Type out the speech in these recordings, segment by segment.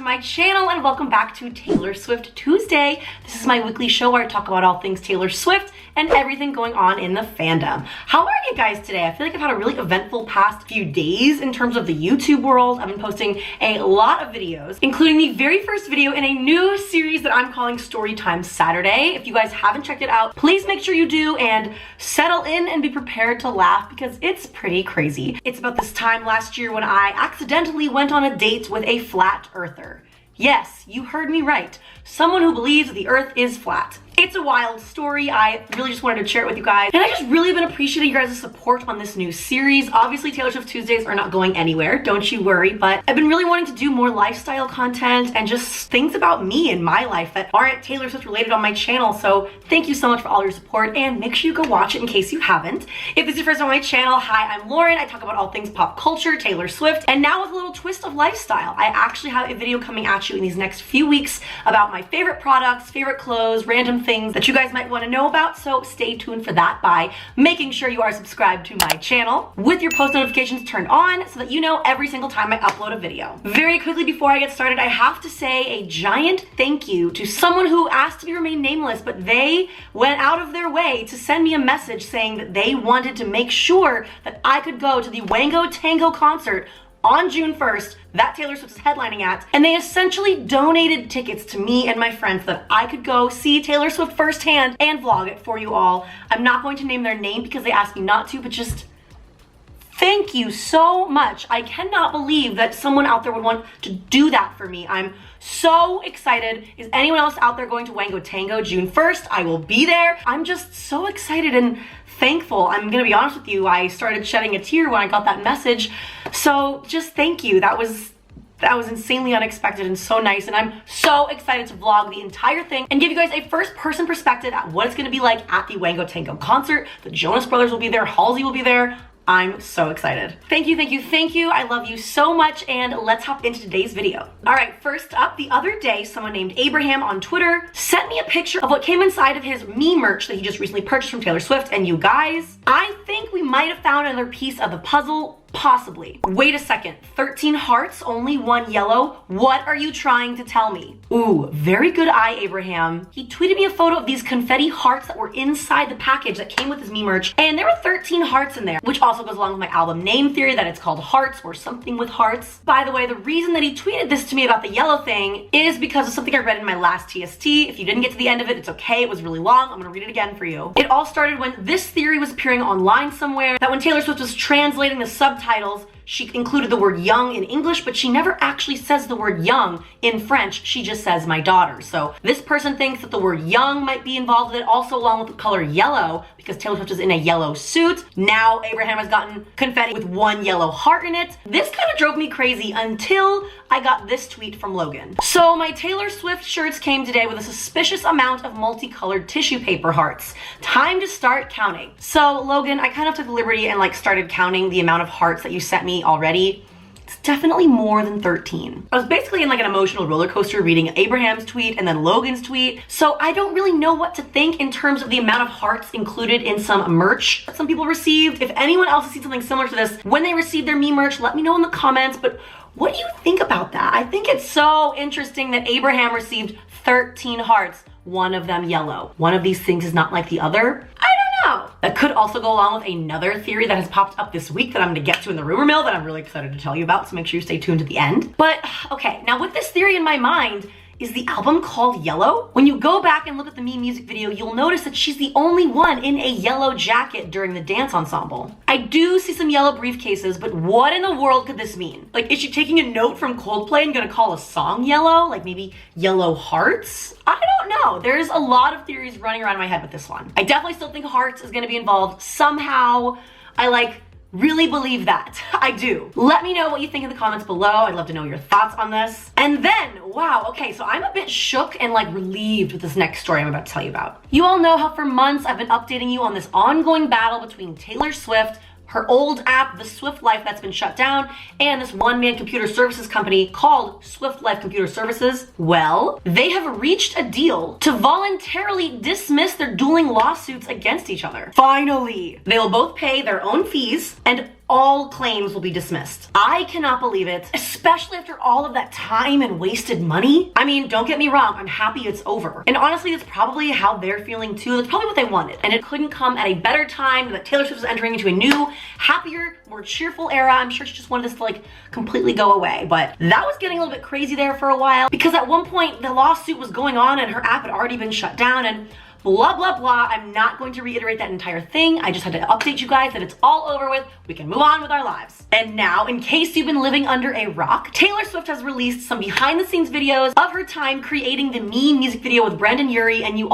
to my channel and welcome back to Taylor Swift Tuesday. This is my weekly show where I talk about all things Taylor Swift and everything going on in the fandom. How are you guys today? I feel like I've had a really eventful past few days in terms of the YouTube world. I've been posting a lot of videos, including the very first video in a new series that I'm calling Storytime Saturday. If you guys haven't checked it out, please make sure you do and settle in and be prepared to laugh because it's pretty crazy. It's about this time last year when I accidentally went on a date with a flat earther. Yes, you heard me right. Someone who believes the earth is flat. It's a wild story. I really just wanted to share it with you guys. And I just really been appreciating your guys' support on this new series. Obviously, Taylor Swift Tuesdays are not going anywhere, don't you worry, but I've been really wanting to do more lifestyle content and just things about me and my life that aren't Taylor Swift related on my channel. So thank you so much for all your support and make sure you go watch it in case you haven't. If this is your first time on my channel, hi, I'm Lauren. I talk about all things pop culture, Taylor Swift, and now with a little twist of lifestyle. I actually have a video coming at you in these next few weeks about my favorite products, favorite clothes, random things that you guys might want to know about, so stay tuned for that by making sure you are subscribed to my channel with your post notifications turned on so that you know every single time I upload a video. Very quickly before I get started, I have to say a giant thank you to someone who asked to be remain nameless, but they went out of their way to send me a message saying that they wanted to make sure that I could go to the Wango Tango concert on June 1st that Taylor Swift is headlining at, and they essentially donated tickets to me and my friends so that I could go see Taylor Swift firsthand and vlog it for you all. I'm not going to name their name because they asked me not to, but just thank you so much. I cannot believe that someone out there would want to do that for me. I'm so excited. Is anyone else out there going to Wango Tango June 1st? I will be there. I'm just so excited and thankful. I'm gonna be honest with you, I started shedding a tear when I got that message. So just thank you. That was insanely unexpected and so nice, and I'm so excited to vlog the entire thing and give you guys a first-person perspective at what it's gonna be like at the Wango Tango concert. The Jonas Brothers will be there, Halsey will be there. I'm so excited. Thank you, thank you, thank you. I love you so much, and let's hop into today's video. All right, first up, the other day, someone named Abraham on Twitter sent me a picture of what came inside of his me merch that he just recently purchased from Taylor Swift, and you guys, I think we might have found another piece of the puzzle. Possibly. Wait a second, 13 hearts, only one yellow? What are you trying to tell me? Ooh, very good eye, Abraham. He tweeted me a photo of these confetti hearts that were inside the package that came with his me merch, and there were 13 hearts in there, which also goes along with my album name theory that it's called Hearts or something with hearts. By the way, the reason that he tweeted this to me about the yellow thing is because of something I read in my last TST. If you didn't get to the end of it, it's okay, it was really long. I'm gonna read it again for you. It all started when this theory was appearing online somewhere, that when Taylor Swift was translating the subtitles, she included the word young in English, but she never actually says the word young in French. She just says my daughter. So this person thinks that the word young might be involved with it, also along with the color yellow, because Taylor Swift is in a yellow suit. Now Abraham has gotten confetti with one yellow heart in it. This kind of drove me crazy until I got this tweet from Logan. So my Taylor Swift shirts came today with a suspicious amount of multicolored tissue paper hearts. Time to start counting. So Logan, I kind of took the liberty and started counting the amount of hearts that you sent me already. It's definitely more than 13. I was basically in an emotional roller coaster reading Abraham's tweet and then Logan's tweet, so I don't really know what to think in terms of the amount of hearts included in some merch that some people received. If anyone else has seen something similar to this when they received their me merch, let me know in the comments, but what do you think about that? I think it's so interesting that Abraham received 13 hearts, one of them yellow. One of these things is not like the other. I don't know. That could also go along with another theory that has popped up this week that I'm gonna get to in the rumor mill that I'm really excited to tell you about, so make sure you stay tuned to the end. But okay, now with this theory in my mind, is the album called Yellow? When you go back and look at the Me music video, you'll notice that she's the only one in a yellow jacket during the dance ensemble. I do see some yellow briefcases, but what in the world could this mean? Is she taking a note from Coldplay and gonna call a song Yellow? Maybe Yellow Hearts? I don't know. There's a lot of theories running around my head with this one. I definitely still think Hearts is gonna be involved somehow. I really believe that. I do. Let me know what you think in the comments below. I'd love to know your thoughts on this. And then, wow, okay, so I'm a bit shook and relieved with this next story I'm about to tell you about. You all know how for months I've been updating you on this ongoing battle between Taylor Swift, her old app, The Swift Life, that's been shut down, and this one-man computer services company called Swift Life Computer Services. Well, they have reached a deal to voluntarily dismiss their dueling lawsuits against each other. Finally! They will both pay their own fees, and all claims will be dismissed. I cannot believe it, especially after all of that time and wasted money. I mean, don't get me wrong, I'm happy it's over. And honestly, that's probably how they're feeling too. That's probably what they wanted. And it couldn't come at a better time that Taylor Swift was entering into a new, happier, more cheerful era. I'm sure she just wanted this to like completely go away. But that was getting a little bit crazy there for a while, because at one point the lawsuit was going on and her app had already been shut down and blah, blah, blah. I'm not going to reiterate that entire thing. I just had to update you guys that it's all over with. We can move on with our lives. And now, in case you've been living under a rock, Taylor Swift has released some behind the scenes videos of her time creating the Me music video with Brendan Urie, and you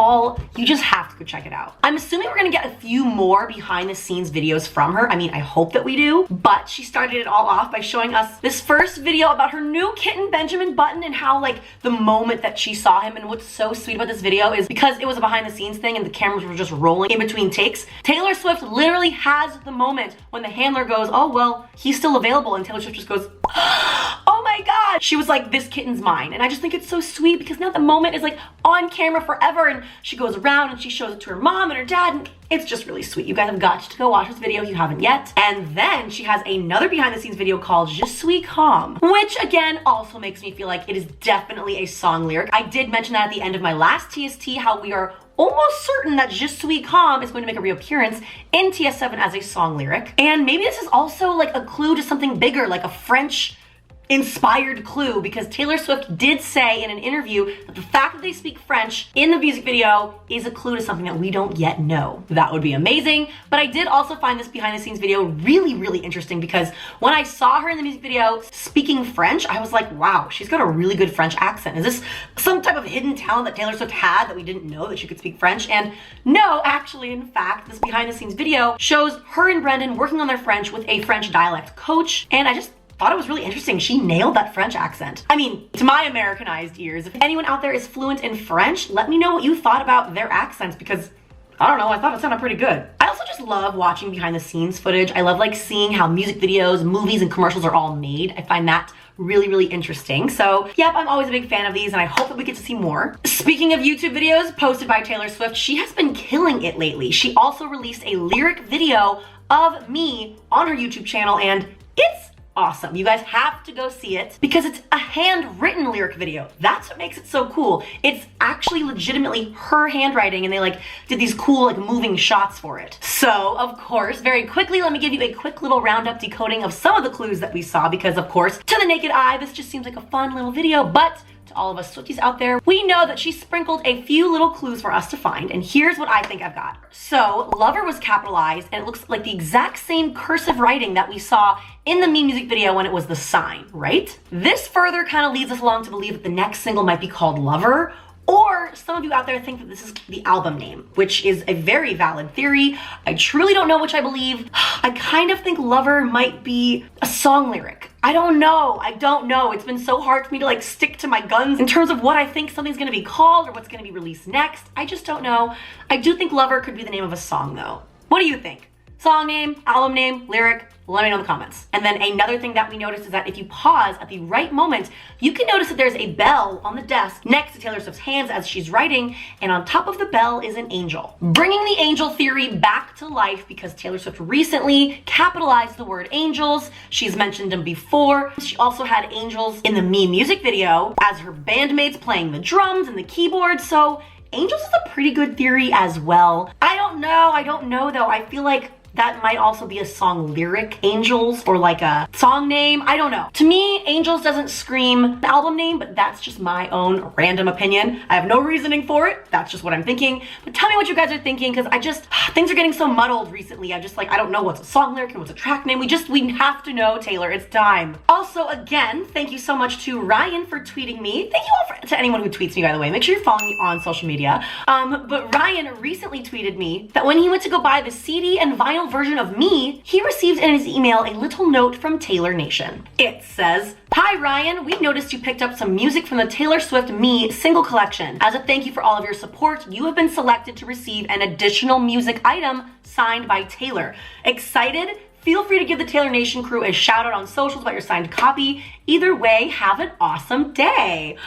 just have to go check it out. I'm assuming we're gonna get a few more behind the scenes videos from her. I mean, I hope that we do, but she started it all off by showing us this first video about her new kitten, Benjamin Button, and how like the moment that she saw him. And what's so sweet about this video is because it was a behind the scenes thing and the cameras were just rolling in between takes, Taylor Swift literally has the moment when the handler goes, oh, well, he's still available, and Taylor Swift just goes, oh my God. She was like, this kitten's mine. And I just think it's so sweet because now the moment is like on camera forever, and she goes around and she shows it to her mom and her dad, and it's just really sweet. You guys have got to go watch this video if you haven't yet. And then she has another behind the scenes video called Je suis calm, which again also makes me feel like it is definitely a song lyric. I did mention that at the end of my last TST, how we are almost certain that Je suis calm is going to make a reappearance in TS7 as a song lyric. And maybe this is also like a clue to something bigger, like a French inspired clue, because Taylor Swift did say in an interview that the fact that they speak French in the music video is a clue to something that we don't yet know. That would be amazing. But I did also find this behind the scenes video really, really interesting, because when I saw her in the music video speaking French, I was like, wow, she's got a really good French accent. Is this some type of hidden talent that Taylor Swift had that we didn't know that she could speak French? And no, actually, in fact, this behind the scenes video shows her and Brendan working on their French with a French dialect coach. And I just thought it was really interesting. She nailed that French accent. I mean, to my Americanized ears, if anyone out there is fluent in French, let me know what you thought about their accents, because I don't know, I thought it sounded pretty good. I also just love watching behind the scenes footage. I love like seeing how music videos, movies, and commercials are all made. I find that really, really interesting. So yep, I'm always a big fan of these, and I hope that we get to see more. Speaking of YouTube videos posted by Taylor Swift, she has been killing it lately. She also released a lyric video of Me on her YouTube channel, and it's awesome. You guys have to go see it because it's a handwritten lyric video. That's what makes it so cool. It's actually legitimately her handwriting, and they like did these cool like moving shots for it. So of course, very quickly, let me give you a quick little roundup decoding of some of the clues that we saw, because of course, to the naked eye, this just seems like a fun little video, but to all of us Swifties out there, we know that she sprinkled a few little clues for us to find, and here's what I think I've got. So, lover was capitalized, and it looks like the exact same cursive writing that we saw in the Me music video when it was the sign, right? This further kind of leads us along to believe that the next single might be called Lover, or some of you out there think that this is the album name, which is a very valid theory. I truly don't know which I believe. I kind of think Lover might be a song lyric. I don't know. It's been so hard for me to like stick to my guns in terms of what I think something's gonna be called or what's gonna be released next. I just don't know. I do think Lover could be the name of a song though. What do you think? Song name, album name, lyric? Let me know in the comments. And then another thing that we noticed is that if you pause at the right moment, you can notice that there's a bell on the desk next to Taylor Swift's hands as she's writing, and on top of the bell is an angel. Bringing the angel theory back to life, because Taylor Swift recently capitalized the word angels. She's mentioned them before. She also had angels in the Me music video as her bandmates playing the drums and the keyboard, so angels is a pretty good theory as well. I don't know though. I feel like that might also be a song lyric, Angels, or like a song name. I don't know. To me, Angels doesn't scream the album name, but that's just my own random opinion. I have no reasoning for it. That's just what I'm thinking. But tell me what you guys are thinking, because things are getting so muddled recently. I don't know what's a song lyric and what's a track name. We have to know, Taylor. It's time. Also, again, thank you so much to Ryan for tweeting me. Thank you all to anyone who tweets me, by the way. Make sure you're following me on social media. But Ryan recently tweeted me that when he went to go buy the CD and vinyl version of Me, he received in his email a little note from Taylor Nation. It says, "Hi Ryan, we noticed you picked up some music from the Taylor Swift Me single collection. As a thank you for all of your support, you have been selected to receive an additional music item signed by Taylor. Excited? feel free to give the Taylor Nation crew a shout out on socials about your signed copy. Either way, have an awesome day.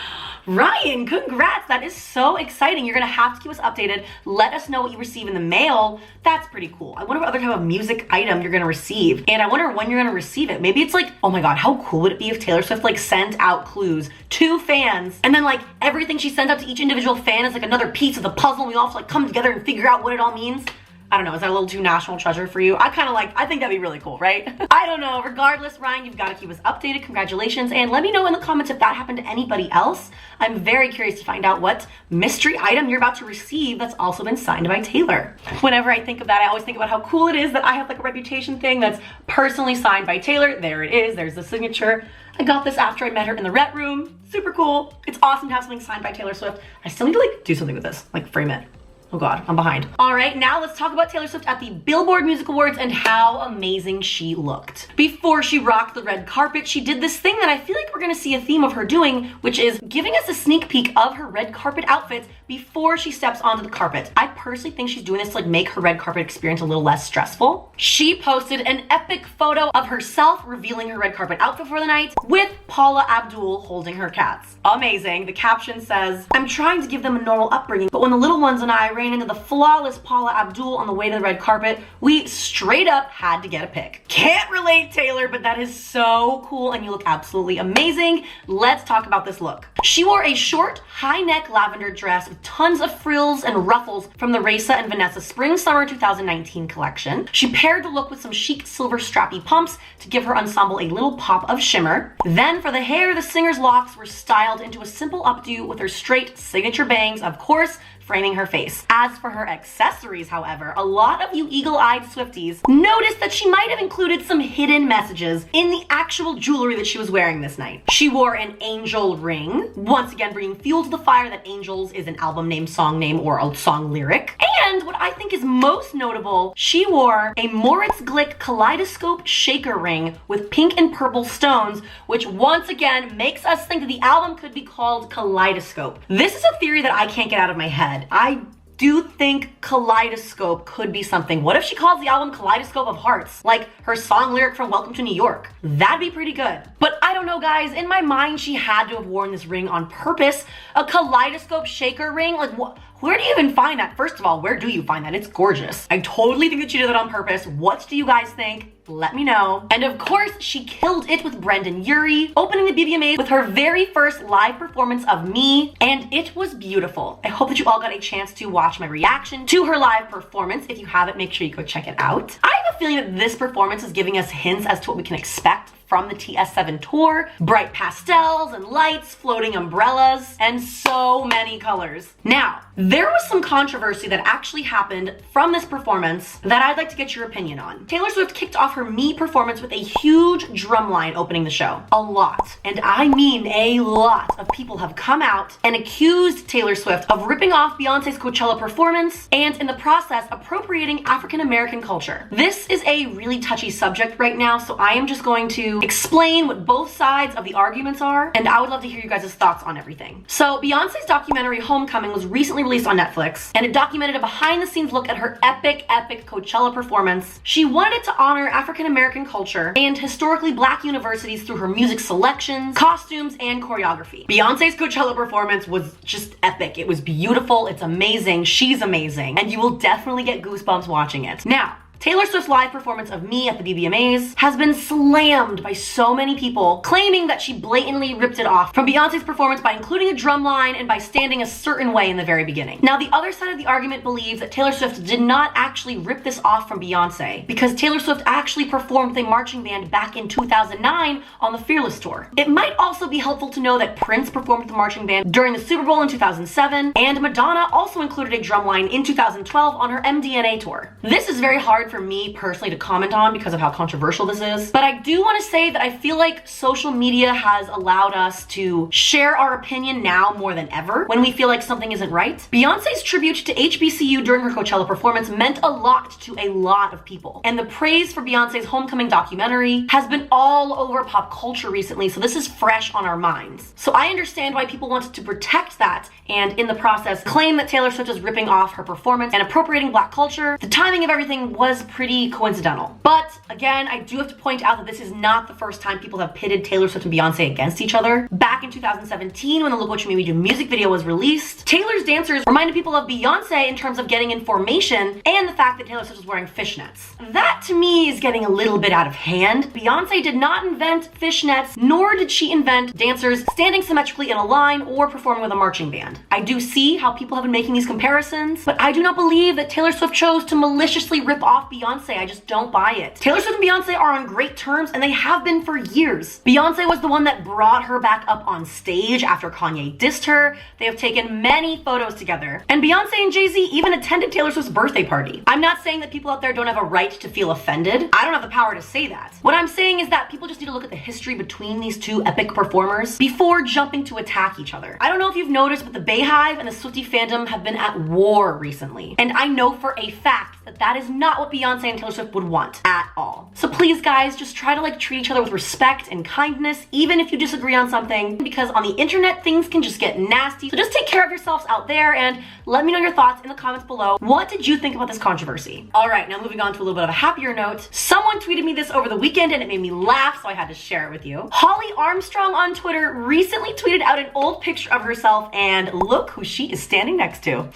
Ryan, congrats. That is so exciting. You're gonna have to keep us updated. Let us know what you receive in the mail. That's pretty cool. I wonder what other type of music item you're gonna receive. And I wonder when you're gonna receive it. Maybe it's like, oh my God, how cool would it be if Taylor Swift like sent out clues to fans, and then like everything she sends out to each individual fan is like another piece of the puzzle, and we all have to like come together and figure out what it all means. I don't know, is that a little too national treasure for you? I think that'd be really cool, right? I don't know. Regardless, Ryan, you've got to keep us updated. Congratulations. And let me know in the comments if that happened to anybody else. I'm very curious to find out what mystery item you're about to receive that's also been signed by Taylor. Whenever I think of that, I always think about how cool it is that I have like a reputation thing that's personally signed by Taylor. There it is. There's the signature. I got this after I met her in the Ret Room. Super cool. It's awesome to have something signed by Taylor Swift. I still need to like do something with this, like frame it. Oh God, I'm behind. All right, now let's talk about Taylor Swift at the Billboard Music Awards and how amazing she looked. Before she rocked the red carpet, she did this thing that I feel like we're gonna see a theme of her doing, which is giving us a sneak peek of her red carpet outfits before she steps onto the carpet. I personally think she's doing this to like make her red carpet experience a little less stressful. She posted an epic photo of herself revealing her red carpet outfit for the night with Paula Abdul holding her cats. Amazing. The caption says, "I'm trying to give them a normal upbringing, but when the little ones and I ran into the flawless Paula Abdul on the way to the red carpet, we straight up had to get a pic." Can't relate, Taylor, but that is so cool and you look absolutely amazing. Let's talk about this look. She wore a short, high neck lavender dress with tons of frills and ruffles from the Raisa and Vanessa Spring Summer 2019 collection. She paired the look with some chic silver strappy pumps to give her ensemble a little pop of shimmer. Then for the hair, the singer's locks were styled into a simple updo with her straight signature bangs, of course, framing her face. As for her accessories, however, a lot of you eagle-eyed Swifties noticed that she might have included some hidden messages in the actual jewelry that she was wearing this night. She wore an angel ring, once again bringing fuel to the fire that Angels is an album name, song name, or a song lyric. And what I think is most notable, she wore a Moritz Glick kaleidoscope shaker ring with pink and purple stones, which once again makes us think that the album could be called Kaleidoscope. This is a theory that I can't get out of my head. I do think kaleidoscope could be something. What if she calls the album Kaleidoscope of Hearts, like her song lyric from Welcome to New York? That'd be pretty good. But I don't know, guys. In my mind, she had to have worn this ring on purpose. A kaleidoscope shaker ring? Like, where do you even find that? First of all, where do you find that? It's gorgeous. I totally think that she did that on purpose. What do you guys think? Let me know. And of course, she killed it with Brendan Urie, opening the BBMAs with her very first live performance of Me, and it was beautiful. I hope that you all got a chance to watch my reaction to her live performance. If you haven't, make sure you go check it out. I have a feeling that this performance is giving us hints as to what we can expect from the TS7 tour. Bright pastels and lights, floating umbrellas, and so many colors. Now, there was some controversy that actually happened from this performance that I'd like to get your opinion on. Taylor Swift kicked off her Me performance with a huge drum line opening the show. A lot, and I mean a lot, of people have come out and accused Taylor Swift of ripping off Beyonce's Coachella performance and in the process appropriating African American culture. This is a really touchy subject right now, so I am just going to explain what both sides of the arguments are, and I would love to hear you guys' thoughts on everything. So Beyonce's documentary Homecoming was recently released on Netflix, and it documented a behind-the-scenes look at her epic Coachella performance. She wanted it to honor African American culture and historically Black universities through her music selections, costumes, and choreography. Beyonce's Coachella performance was just epic. It was beautiful, it's amazing, she's amazing, and you will definitely get goosebumps watching it. Now, Taylor Swift's live performance of Me at the BBMAs has been slammed by so many people, claiming that she blatantly ripped it off from Beyonce's performance by including a drum line and by standing a certain way in the very beginning. Now, the other side of the argument believes that Taylor Swift did not actually rip this off from Beyonce, because Taylor Swift actually performed with a marching band back in 2009 on the Fearless tour. It might also be helpful to know that Prince performed with the marching band during the Super Bowl in 2007, and Madonna also included a drum line in 2012 on her MDNA tour. This is very hard for me personally to comment on because of how controversial this is, but I do want to say that I feel like social media has allowed us to share our opinion now more than ever when we feel like something isn't right. Beyonce's tribute to HBCU during her Coachella performance meant a lot to a lot of people, and the praise for Beyonce's Homecoming documentary has been all over pop culture recently, so this is fresh on our minds. So I understand why people wanted to protect that and in the process claim that Taylor Swift is ripping off her performance and appropriating Black culture. The timing of everything was was pretty coincidental. But again, I do have to point out that this is not the first time people have pitted Taylor Swift and Beyonce against each other. Back in 2017, when the Look What You Made Me Do music video was released, Taylor's dancers reminded people of Beyonce in terms of getting in formation and the fact that Taylor Swift was wearing fishnets. That to me is getting a little bit out of hand. Beyonce did not invent fishnets, nor did she invent dancers standing symmetrically in a line or performing with a marching band. I do see how people have been making these comparisons, but I do not believe that Taylor Swift chose to maliciously rip off Beyonce. I just don't buy it. Taylor Swift and Beyonce are on great terms, and they have been for years. Beyonce was the one that brought her back up on stage after Kanye dissed her. They have taken many photos together, and Beyonce and Jay-Z even attended Taylor Swift's birthday party. I'm not saying that people out there don't have a right to feel offended. I don't have the power to say that. What I'm saying is that people just need to look at the history between these two epic performers before jumping to attack each other. I don't know if you've noticed, but the Beyhive and the Swiftie fandom have been at war recently, and I know for a fact that that is not what Beyonce and Taylor Swift would want at all. So please guys, just try to treat each other with respect and kindness, even if you disagree on something, because on the internet things can just get nasty. So just take care of yourselves out there and let me know your thoughts in the comments below. What did you think about this controversy? All right, now moving on to a little bit of a happier note. Someone tweeted me this over the weekend and it made me laugh, so I had to share it with you. Holly Armstrong on Twitter recently tweeted out an old picture of herself, and look who she is standing next to.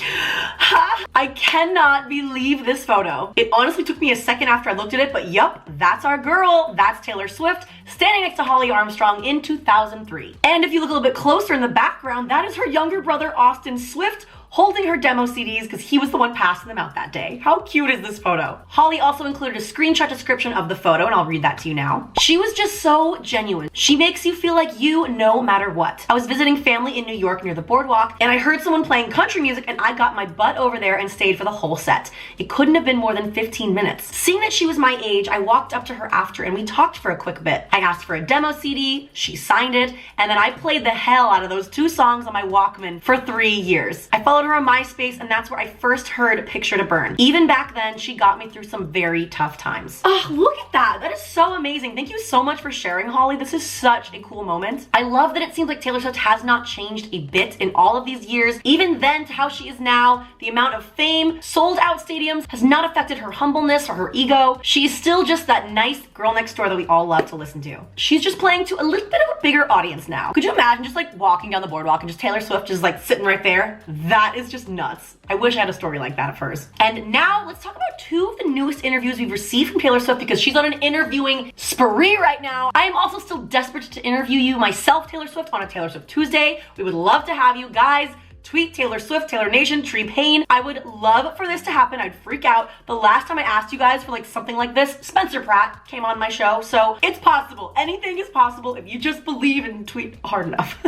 I cannot believe this photo. It honestly took me a second after I looked at it, but yup, that's our girl. That's Taylor Swift standing next to Holly Armstrong in 2003. And if you look a little bit closer in the background, that is her younger brother, Austin Swift, holding her demo CDs because he was the one passing them out that day. How cute is this photo? Holly also included a screenshot description of the photo, and I'll read that to you now. She was just so genuine. She makes you feel like you no matter what. I was visiting family in New York near the boardwalk, and I heard someone playing country music, and I got my butt over there and stayed for the whole set. It couldn't have been more than 15 minutes. Seeing that she was my age, I walked up to her after and we talked for a quick bit. I asked for a demo CD, she signed it, and then I played the hell out of those 2 songs on my Walkman for 3 years. I followed her on MySpace, and that's where I first heard Picture to Burn. Even back then, she got me through some very tough times. Oh, look at that. That is so amazing. Thank you so much for sharing, Holly. This is such a cool moment. I love that it seems like Taylor Swift has not changed a bit in all of these years. Even then to how she is now, the amount of fame, sold out stadiums has not affected her humbleness or her ego. She is still just that nice girl next door that we all love to listen to. She's just playing to a little bit of a bigger audience now. Could you imagine just walking down the boardwalk and just Taylor Swift just sitting right there? That is just nuts. I wish I had a story like that of hers. And now let's talk about 2 of the newest interviews we've received from Taylor Swift, because she's on an interviewing spree right now. I am also still desperate to interview you myself, Taylor Swift, on a Taylor Swift Tuesday. We would love to have you guys. Tweet Taylor Swift, Taylor Nation, Tree Payne. I would love for this to happen. I'd freak out. The last time I asked you guys for something like this, Spencer Pratt came on my show. So it's possible. Anything is possible if you just believe and tweet hard enough.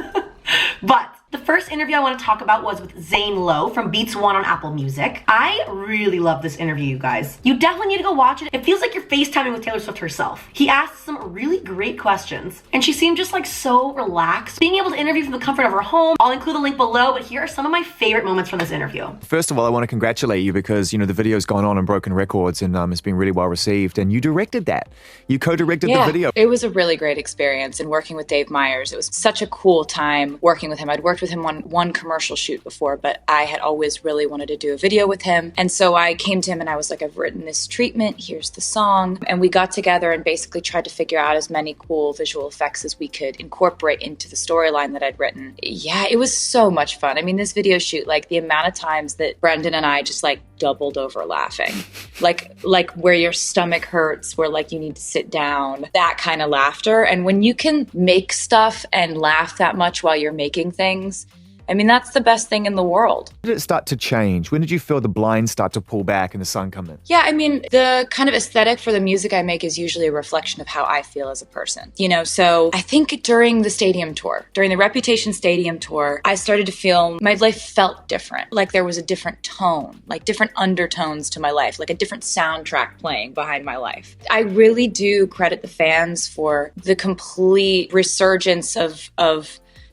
But the first interview I want to talk about was with Zane Lowe from Beats One on Apple Music. I really love this interview, you guys. You definitely need to go watch it. It feels like you're FaceTiming with Taylor Swift herself. He asked some really great questions, and she seemed just so relaxed. Being able to interview from the comfort of her home. I'll include a link below, but here are some of my favorite moments from this interview. First of all, I want to congratulate you because, the video's gone on Broken Records, and it's been really well received, and you directed that. You co-directed the video. It was a really great experience, and working with Dave Meyers, it was such a cool time working with him. I'd worked with him on one commercial shoot before, but I had always really wanted to do a video with him. And so I came to him and I was like, I've written this treatment, here's the song. And we got together and basically tried to figure out as many cool visual effects as we could incorporate into the storyline that I'd written. Yeah, it was so much fun. I mean, this video shoot, the amount of times that Brendan and I just doubled over laughing, like where your stomach hurts, where you need to sit down, that kind of laughter. And when you can make stuff and laugh that much while you're making things, I mean, that's the best thing in the world. When did it start to change? When did you feel the blinds start to pull back and the sun come in? Yeah, I mean, the kind of aesthetic for the music I make is usually a reflection of how I feel as a person. So I think during the stadium tour, during the Reputation Stadium tour, I started to feel my life felt different. There was a different tone, different undertones to my life, a different soundtrack playing behind my life. I really do credit the fans for the complete resurgence of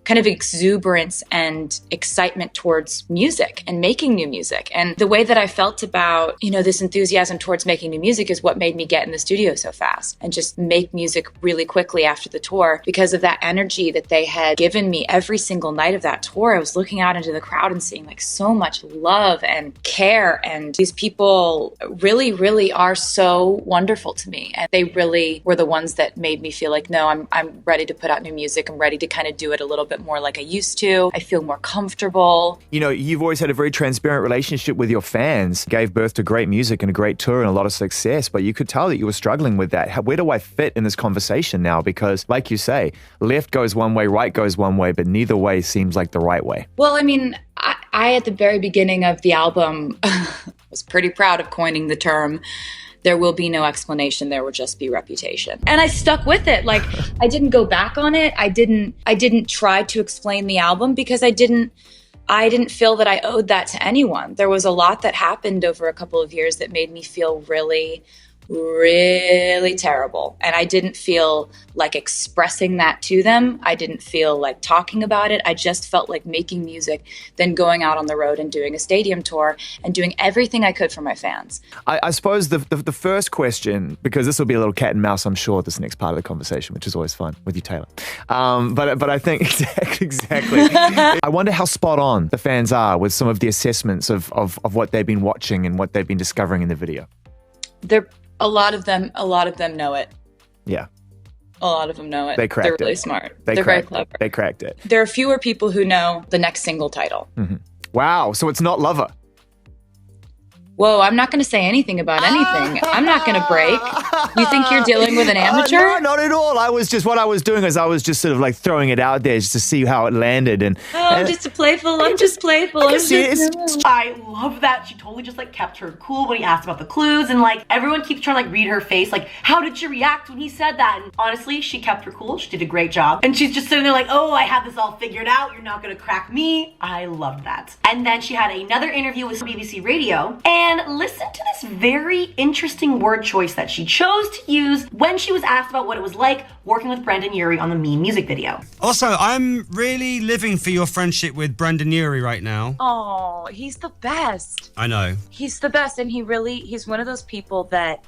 kind of exuberance and excitement towards music and making new music. And the way that I felt about, this enthusiasm towards making new music is what made me get in the studio so fast and just make music really quickly after the tour. Because of that energy that they had given me every single night of that tour, I was looking out into the crowd and seeing like so much love and care. And these people really, really are so wonderful to me. And they really were the ones that made me feel like, no, I'm ready to put out new music. I'm ready to kind of do it a little bit more like I used to. I feel more comfortable. You've always had a very transparent relationship with your fans, gave birth to great music and a great tour and a lot of success, but you could tell that you were struggling with that. Where do I fit in this conversation now? Because like you say, left goes one way, right goes one way, but neither way seems like the right way. Well, I mean, I at the very beginning of the album was pretty proud of coining the term, there will be no explanation, there will just be reputation. And I stuck with it. Like, I didn't go back on it. I didn't try to explain the album because I didn't feel that I owed that to anyone. There was a lot that happened over a couple of years that made me feel really, really terrible. And I didn't feel like expressing that to them. I didn't feel like talking about it. I just felt like making music, then going out on the road and doing a stadium tour and doing everything I could for my fans. I suppose the first question, because this will be a little cat and mouse, I'm sure, this next part of the conversation, which is always fun with you, Taylor. But I think exactly. I wonder how spot on the fans are with some of the assessments of what they've been watching and what they've been discovering in the video. A lot of them know it. Yeah. A lot of them know it. They cracked it. They're really smart. They're very clever. They cracked it. There are fewer people who know the next single title. Mm-hmm. Wow. So it's not Lover. Whoa, I'm not going to say anything about anything. I'm not going to break. You think you're dealing with an amateur? No, not at all. What I was doing is I was just sort of like throwing it out there just to see how it landed. I'm just playful. I'm just playful. I love that. She totally just like kept her cool when he asked about the clues, and like everyone keeps trying to like read her face. Like, how did she react when he said that? And honestly, she kept her cool. She did a great job. And she's just sitting there like, oh, I have this all figured out. You're not going to crack me. I loved that. And then she had another interview with BBC Radio. And listen to this very interesting word choice that she chose to use when she was asked about what it was like working with Brendan Urie on the Mean music video. Also, I'm really living for your friendship with Brendan Urie right now. Oh, he's the best. I know. He's the best, and he's one of those people that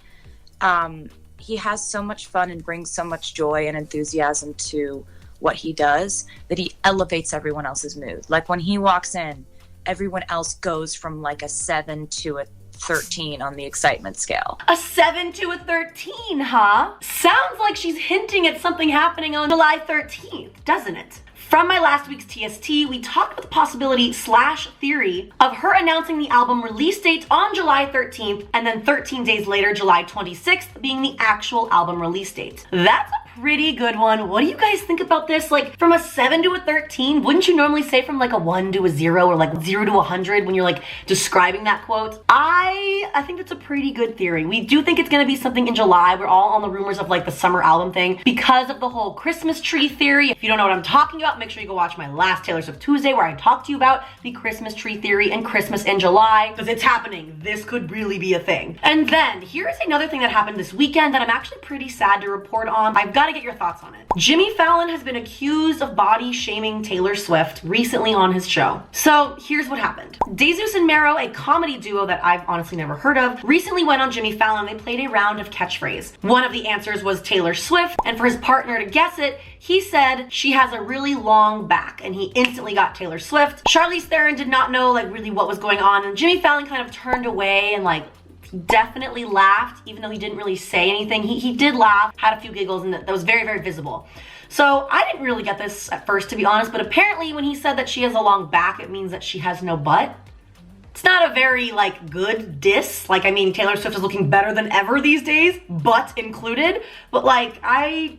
he has so much fun and brings so much joy and enthusiasm to what he does that he elevates everyone else's mood. Like when he walks in, everyone else goes from like a 7 to a 13 on the excitement scale. A 7 to a 13, huh? Sounds like she's hinting at something happening on July 13th, doesn't it? From my last week's TST, we talked about the possibility / theory of her announcing the album release date on July 13th and then 13 days later, July 26th, being the actual album release date. That's a pretty good one. What do you guys think about this? Like, from a 7 to a 13, wouldn't you normally say from like a 1 to a 0 or like 0 to 100 when you're like describing that quote? I think that's a pretty good theory. We do think it's gonna be something in July. We're all on the rumors of like the summer album thing because of the whole Christmas tree theory. If you don't know what I'm talking about, make sure you go watch my last Taylor Swift Tuesday where I talked to you about the Christmas tree theory and Christmas in July, because it's happening. This could really be a thing. And then here's another thing that happened this weekend that I'm actually pretty sad to report on. I've got to get your thoughts on it. Jimmy Fallon has been accused of body shaming Taylor Swift recently on his show. So here's what happened. Jesus and Mero, a comedy duo that I've honestly never heard of, recently went on Jimmy Fallon. They played a round of catchphrase. One of the answers was Taylor Swift, and for his partner to guess it, he said she has a really long back, and he instantly got Taylor Swift. Charlize Theron did not know like really what was going on, and Jimmy Fallon kind of turned away and like definitely laughed, even though he didn't really say anything. He did laugh, had a few giggles, and that was very, very visible. So I didn't really get this at first, to be honest, but apparently when he said that she has a long back, it means that she has no butt. It's not a very like good diss. Like, I mean, Taylor Swift is looking better than ever these days, butt included. But like, I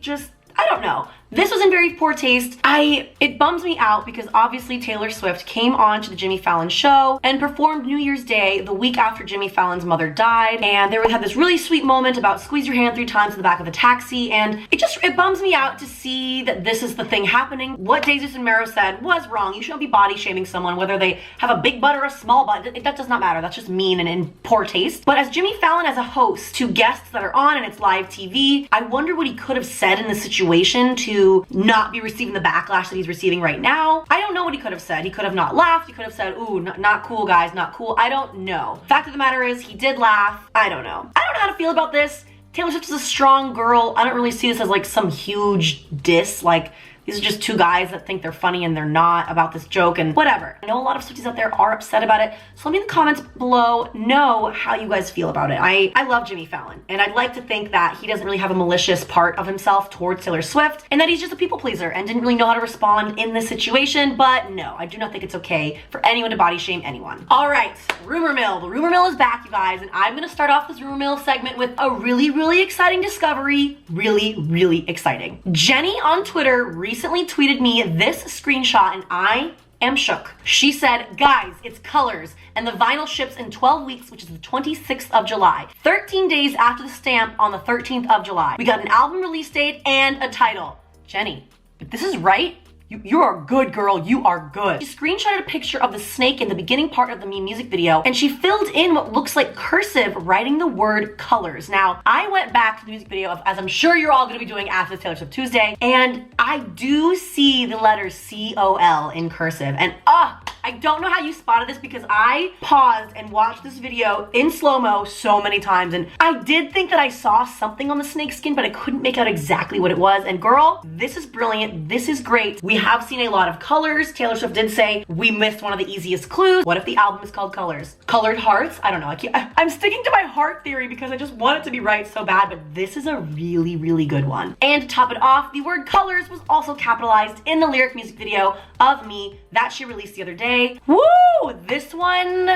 don't know. This was in very poor taste. It bums me out because obviously Taylor Swift came on to the Jimmy Fallon show and performed New Year's Day the week after Jimmy Fallon's mother died. And they had this really sweet moment about squeeze your hand 3 times in the back of the taxi. And it bums me out to see that this is the thing happening. What Jesus and Mero said was wrong. You shouldn't be body shaming someone, whether they have a big butt or a small butt. That does not matter. That's just mean and in poor taste. But as Jimmy Fallon, as a host to guests that are on and it's live TV, I wonder what he could have said in this situation to to not be receiving the backlash that he's receiving right now. I don't know what he could have said. He could have not laughed. He could have said, ooh, not cool, guys, not cool. I don't know. Fact of the matter is, he did laugh. I don't know. I don't know how to feel about this. Taylor Swift is a strong girl. I don't really see this as like some huge diss. Like, these are just two guys that think they're funny and they're not about this joke and whatever. I know a lot of Swifties out there are upset about it. So let me in the comments below know how you guys feel about it. I love Jimmy Fallon, and I'd like to think that he doesn't really have a malicious part of himself towards Taylor Swift and that he's just a people pleaser and didn't really know how to respond in this situation. But no, I do not think it's okay for anyone to body shame anyone. All right, rumor mill. The rumor mill is back, you guys, and I'm gonna start off this rumor mill segment with a really exciting discovery. Really exciting. Jenny on Twitter recently tweeted me this screenshot and I am shook. She said, guys, it's Colors and the vinyl ships in 12 weeks, which is the 26th of July. 13 days after the stamp on the 13th of July. We got an album release date and a title. Jenny, if this is right, you are good, girl. You are good. She screenshotted a picture of the snake in the beginning part of the Me music video, and she filled in what looks like cursive, writing the word Colors. Now, I went back to the music video, as I'm sure you're all gonna be doing after this Taylor Swift Tuesday, and I do see the letters C-O-L in cursive, and I don't know how you spotted this because I paused and watched this video in slow-mo so many times, and I did think that I saw something on the snake skin, but I couldn't make out exactly what it was. And girl, this is brilliant. This is great. We have seen a lot of colors. Taylor Swift did say we missed one of the easiest clues. What if the album is called Colors? Colored hearts? I don't know. I'm sticking to my heart theory because I just want it to be right so bad, but this is a really good one. And to top it off, the word Colors was also capitalized in the lyric music video of Me that she released the other day. Woo! This one,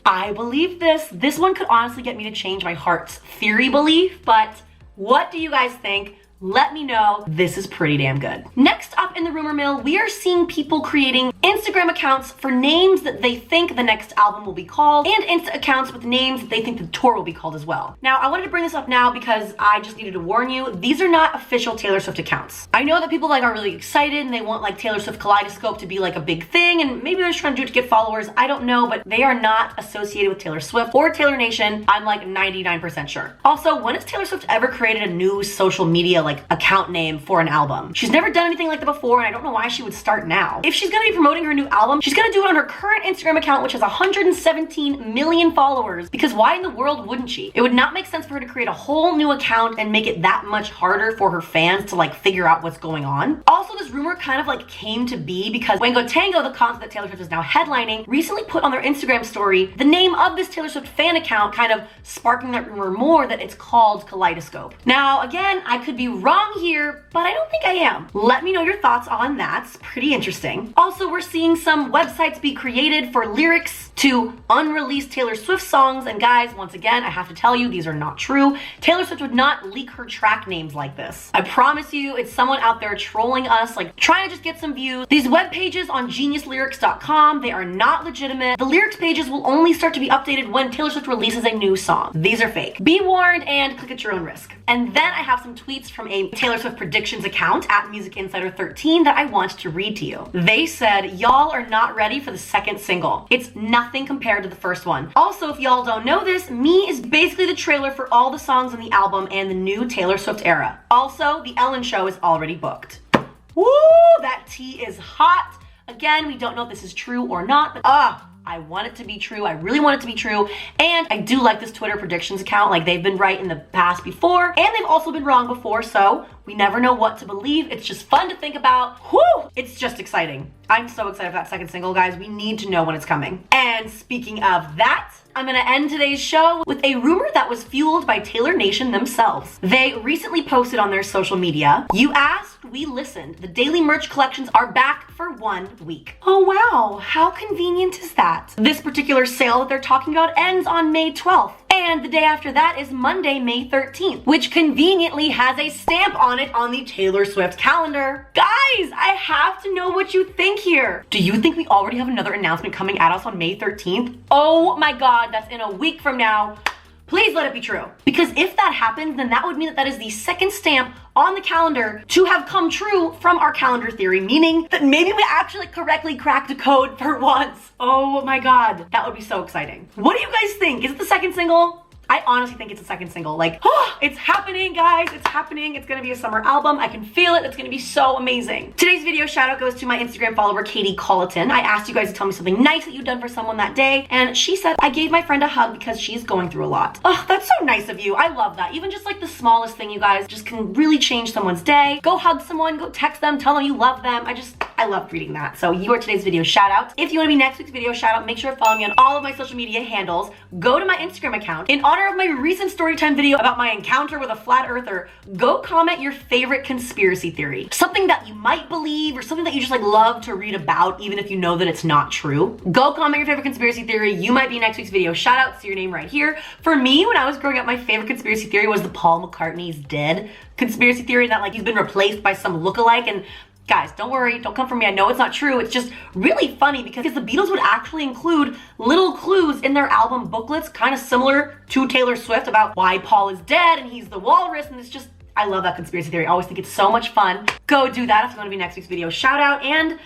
I believe this. This one could honestly get me to change my heart's theory belief, but what do you guys think? Let me know. This is pretty damn good. Next up in the rumor mill, we are seeing people creating Instagram accounts for names that they think the next album will be called, and Insta accounts with names that they think the tour will be called as well. Now, I wanted to bring this up now because I just needed to warn you, these are not official Taylor Swift accounts. I know that people are really excited and they want like Taylor Swift Kaleidoscope to be like a big thing, and maybe they're just trying to do it to get followers. I don't know, but they are not associated with Taylor Swift or Taylor Nation. I'm like 99% sure. Also, when has Taylor Swift ever created a new social media account name for an album? She's never done anything like that before, and I don't know why she would start now. If she's gonna be promoting her new album, she's gonna do it on her current Instagram account, which has 117 million followers, because why in the world wouldn't she? It would not make sense for her to create a whole new account and make it that much harder for her fans to figure out what's going on. Also, this rumor kind of came to be because Wango Tango, the concert that Taylor Swift is now headlining, recently put on their Instagram story the name of this Taylor Swift fan account, kind of sparking that rumor more that it's called Kaleidoscope. Now, again, I could be wrong here, but I don't think I am. Let me know your thoughts on that. It's pretty interesting. Also, we're seeing some websites be created for lyrics to unreleased Taylor Swift songs, and guys, once again, I have to tell you, these are not true. Taylor Swift would not leak her track names like this. I promise you, it's someone out there trolling us, trying to just get some views. These web pages on geniuslyrics.com, they are not legitimate. The lyrics pages will only start to be updated when Taylor Swift releases a new song. These are fake. Be warned and click at your own risk. And then I have some tweets from a Taylor Swift predictions account at MusicInsider13 that I want to read to you. They said, y'all are not ready for the second single. It's nothing compared to the first one. Also, if y'all don't know this, Me is basically the trailer for all the songs on the album and the new Taylor Swift era. Also, The Ellen Show is already booked. Woo, that tea is hot. Again, we don't know if this is true or not, but I want it to be true. I really want it to be true. And I do like this Twitter predictions account. They've been right in the past before, and they've also been wrong before, so we never know what to believe. It's just fun to think about. Whew! It's just exciting. I'm so excited for that second single, guys. We need to know when it's coming. And speaking of that, I'm gonna end today's show with a rumor that was fueled by Taylor Nation themselves. They recently posted on their social media, "You asked, we listened. The daily merch collections are back for 1 week." Oh wow, how convenient is that? This particular sale that they're talking about ends on May 12th. And the day after that is Monday, May 13th, which conveniently has a stamp on it on the Taylor Swift calendar. Guys, I have to know what you think here. Do you think we already have another announcement coming at us on May 13th? Oh my God, that's in a week from now. Please let it be true. Because if that happens, then that would mean that that is the second stamp on the calendar to have come true from our calendar theory, meaning that maybe we actually correctly cracked a code for once. Oh my God, that would be so exciting. What do you guys think? Is it the second single? I honestly think it's a second single. Like, oh, it's happening, guys. It's happening. It's gonna be a summer album. I can feel it. It's gonna be so amazing. Today's video shout out goes to my Instagram follower, Katie Colleton. I asked you guys to tell me something nice that you've done for someone that day, and she said, I gave my friend a hug because she's going through a lot. Oh, that's so nice of you. I love that. Even just like the smallest thing, you guys, just can really change someone's day. Go hug someone, go text them, tell them you love them. I love reading that. So you are today's video shout out. If you want to be next week's video shout out, make sure to follow me on all of my social media handles. Go to my Instagram account. In honor of my recent storytime video about my encounter with a flat earther, go comment your favorite conspiracy theory. Something that you might believe or something that you just like love to read about, even if you know that it's not true. Go comment your favorite conspiracy theory. You might be next week's video shout out. See your name right here. For me, when I was growing up, my favorite conspiracy theory was the Paul McCartney's dead conspiracy theory, that like he's been replaced by some lookalike. And guys, don't worry, don't come for me. I know it's not true. It's just really funny because the Beatles would actually include little clues in their album booklets, kind of similar to Taylor Swift, about why Paul is dead and he's the walrus. And it's just, I love that conspiracy theory. I always think it's so much fun. Go do that if you want to be next week's video shout out. And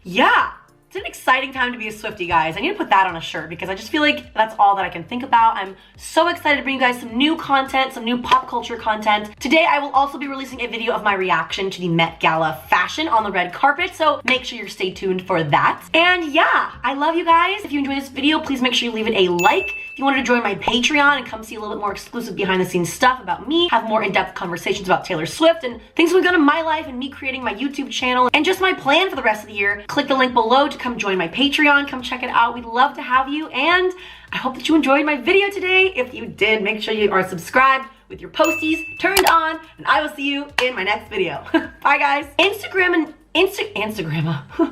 yeah, it's an exciting time to be a Swiftie, guys. I need to put that on a shirt because I just feel like that's all that I can think about. I'm so excited to bring you guys some new content, some new pop culture content. Today, I will also be releasing a video of my reaction to the Met Gala fashion on the red carpet, so make sure you're stay tuned for that. And yeah, I love you guys. If you enjoyed this video, please make sure you leave it a like. If you wanted to join my Patreon and come see a little bit more exclusive behind the scenes stuff about me, have more in-depth conversations about Taylor Swift and things going on in my life and me creating my YouTube channel and just my plan for the rest of the year, click the link below to come join my Patreon. Come check it out. We'd love to have you. And I hope that you enjoyed my video today. If you did, make sure you are subscribed with your posties turned on, and I will see you in my next video. Bye, guys. Instagram.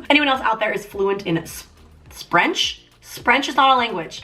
Anyone else out there is fluent in French? French is not a language.